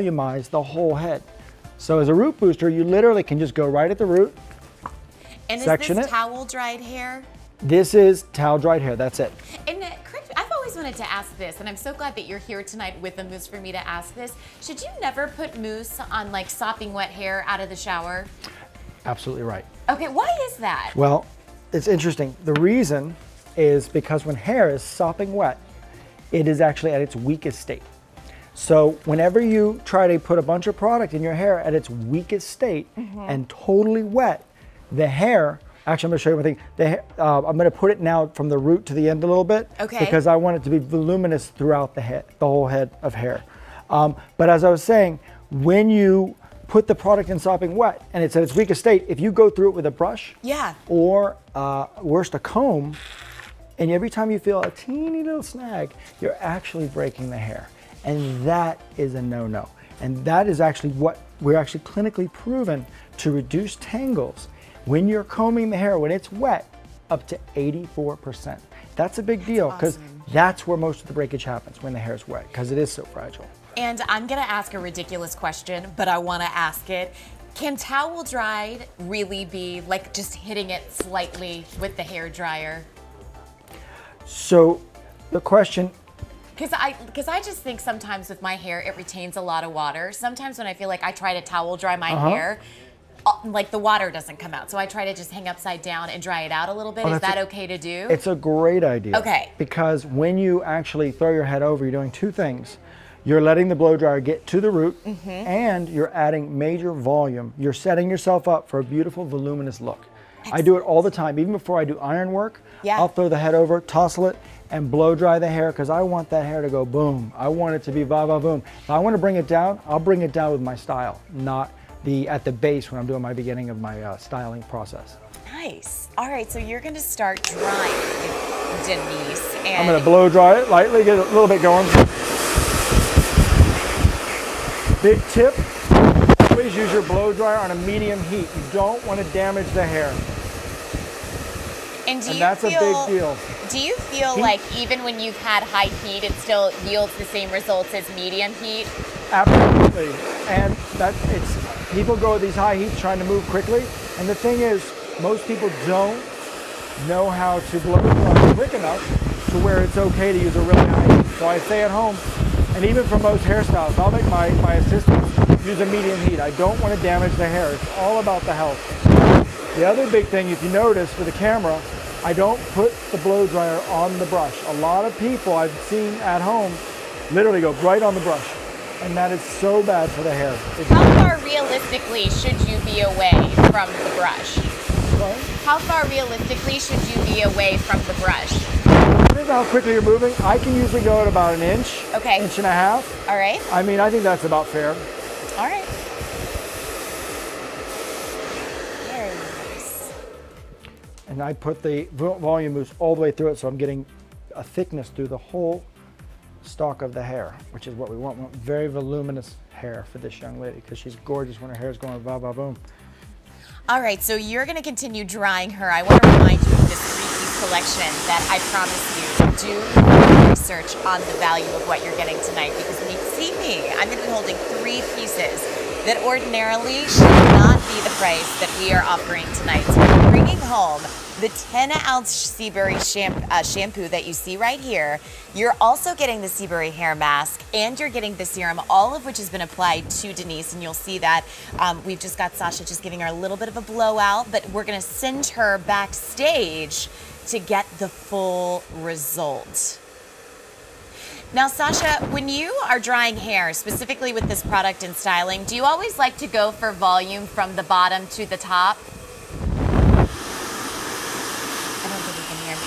volumize the whole head. So as a root booster, you literally can just go right at the root. And section is this it. towel dried hair? This is towel dried hair, that's it. And correct, I've always wanted to ask this, and I'm so glad that you're here tonight with the mousse for me to ask this. Should you never put mousse on like sopping wet hair out of the shower? Absolutely right. Okay, why is that? Well, it's interesting. The reason is because when hair is sopping wet, it is actually at its weakest state. So whenever you try to put a bunch of product in your hair at its weakest state and totally wet, the hair, actually I'm gonna show you one thing. I'm gonna put it now from the root to the end a little bit. Okay. Because I want it to be voluminous throughout the head, the whole head of hair. But as I was saying, when you put the product in sopping wet and it's at its weakest state, if you go through it with a brush or worst a comb, and every time you feel a teeny little snag, you're actually breaking the hair. And that is a no-no. And that is actually what we're actually clinically proven to reduce tangles when you're combing the hair, when it's wet, up to 84%. That's a big deal because that's where most of the breakage happens, when the hair is wet, because it is so fragile. And I'm gonna ask a ridiculous question, but I wanna ask it. Can towel dried really be like just hitting it slightly with the hair dryer? So the question, Because I just think sometimes with my hair, it retains a lot of water. Sometimes when I feel like I try to towel dry my hair, like the water doesn't come out. So I try to just hang upside down and dry it out a little bit. Is that okay to do? It's a great idea. Okay. Because when you actually throw your head over, you're doing two things. You're letting the blow dryer get to the root and you're adding major volume. You're setting yourself up for a beautiful, voluminous look. I do it all the time. Even before I do iron work, I'll throw the head over, tousle it, and blow dry the hair because I want that hair to go boom. I want it to be va-va-voom. If I want to bring it down, I'll bring it down with my style, not at the base when I'm doing my beginning of my styling process. Nice. All right, so you're going to start drying, Denise. And I'm going to blow dry it lightly, get it a little bit going. Big tip, always use your blow dryer on a medium heat. You don't want to damage the hair. And that's a big deal. Do you feel like even when you've had high heat, it still yields the same results as medium heat? Absolutely. And people go with these high heats trying to move quickly. And the thing is, most people don't know how to blow dry quick enough to where it's okay to use a really high heat. So I stay at home, and even for most hairstyles, I'll make my assistants use a medium heat. I don't want to damage the hair. It's all about the health. The other big thing, if you notice for the camera, I don't put the blow dryer on the brush. A lot of people I've seen at home literally go right on the brush, and that is so bad for the hair. How far realistically should you be away from the brush? Sorry? How far realistically should you be away from the brush? Depending on how quickly you're moving, I can usually go at about an inch, inch and a half. All right. I mean, I think that's about fair. All right. Very nice. And I put the volume mousse all the way through it, so I'm getting a thickness through the whole stalk of the hair, which is what we want. We want very voluminous hair for this young lady because she's gorgeous when her hair is going va-va-voom. All right, so you're going to continue drying her. I want to remind you of this three-piece collection that I promise you, do research on the value of what you're getting tonight, because when you see me, I'm going to be holding 3 pieces that ordinarily should not be the price that we are offering tonight. So we're bringing home the 10-ounce Seabury shampoo that you see right here. You're also getting the Seabury hair mask, and you're getting the serum, all of which has been applied to Denise, and you'll see that we've just got Sasha just giving her a little bit of a blowout, but we're gonna send her backstage to get the full result. Now, Sasha, when you are drying hair, specifically with this product and styling, do you always like to go for volume from the bottom to the top? I don't think you can hear me.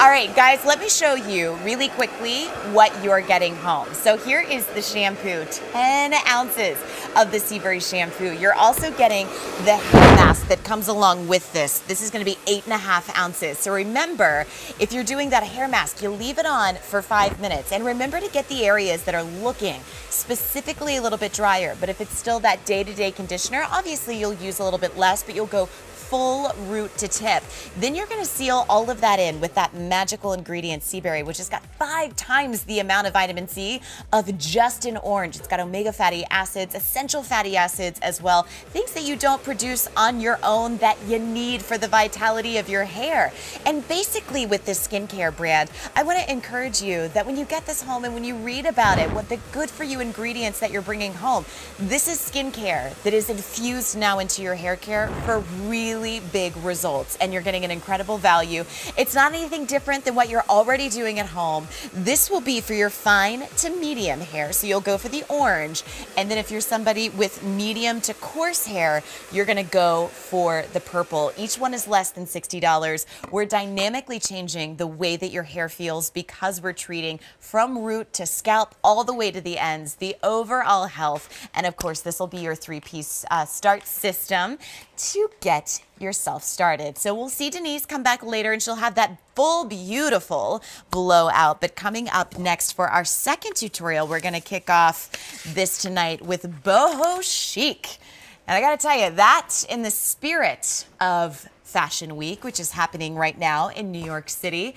All right, guys, let me show you really quickly what you're getting home. So here is the shampoo, 10 ounces of the Seabury shampoo. You're also getting the hair mask that comes along with this. This is gonna be 8.5 ounces. So remember, if you're doing that hair mask, you leave it on for 5 minutes. And remember to get the areas that are looking specifically a little bit drier. But if it's still that day-to-day conditioner, obviously you'll use a little bit less, but you'll go full root to tip. Then you're gonna seal all of that in with that magical ingredient Seaberry, which has got 5 times the amount of vitamin C of just an orange. It's got omega fatty acids, essential fatty acids as well, things that you don't produce on your own that you need for the vitality of your hair. And basically with this skincare brand, I wanna encourage you that when you get this home and when you read about it, what the good for you ingredients that you're bringing home, this is skincare that is infused now into your hair care for really big results, and you're getting an incredible value. It's not anything different than what you're already doing at home. This will be for your fine to medium hair, so you'll go for the orange, and then if you're somebody with medium to coarse hair, you're gonna go for the purple. Each one is less than $60. We're dynamically changing the way that your hair feels because we're treating from root to scalp all the way to the ends, the overall health, and of course this will be your 3-piece start system to get yourself started. So we'll see Denise come back later and she'll have that full beautiful blowout. But coming up next for our second tutorial, we're gonna kick off this tonight with boho chic. And I gotta tell you, that in the spirit of Fashion Week, which is happening right now in New York City,